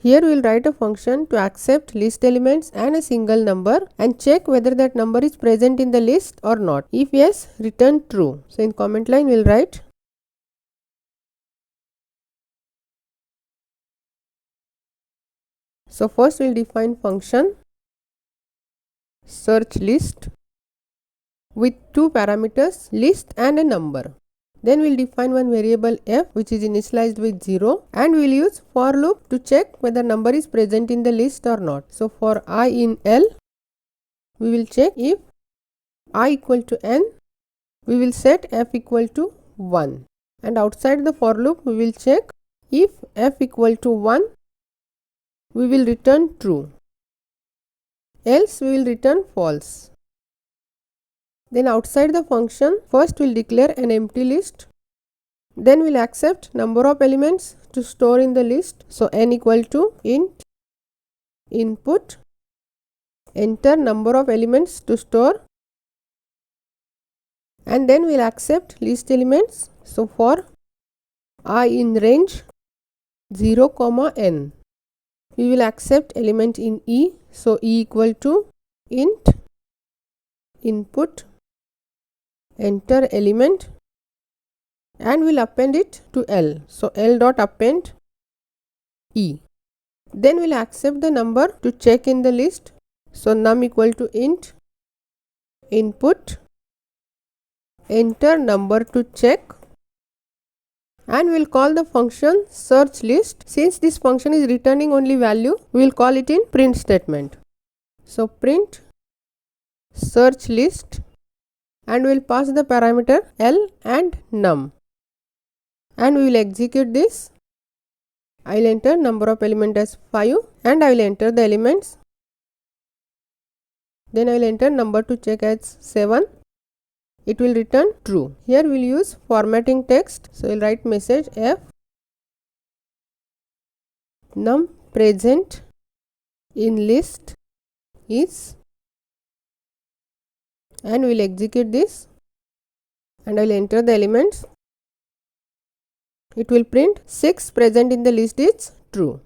Here we will write a function to accept list elements and a single number and check whether that number is present in the list or not. If yes, return true. So in comment line we will write. So first we will define function search list with two parameters, list and a number. Then we will define one variable f which is initialized with 0, and we will use for loop to check whether number is present in the list or not. So for I in L, we will check if I equal to n, we will set f equal to 1, and outside the for loop we will check if f equal to 1, we will return true, else we will return false. Then outside the function, first we will declare an empty list, then we will accept number of elements to store in the list. So n equal to int input, enter number of elements to store, and then we will accept list elements. So for I in range 0, n, we will accept element in E. So E equal to int input, enter element, and we'll append it to L. So L dot append E. Then we'll accept the number to check in the list. So num equal to int input, enter number to check, and we'll call the function search list. Since this function is returning only value, we will call it in print statement. So print search list, and we will pass the parameter L and num, and we will execute this. I will enter number of element as 5, and I will enter the elements. Then I will enter number to check as 7. It will return true. Here we will use formatting text. So we will write message f num present in list is, and we will execute this, and I will enter the elements. It will print 6 present in the list is true.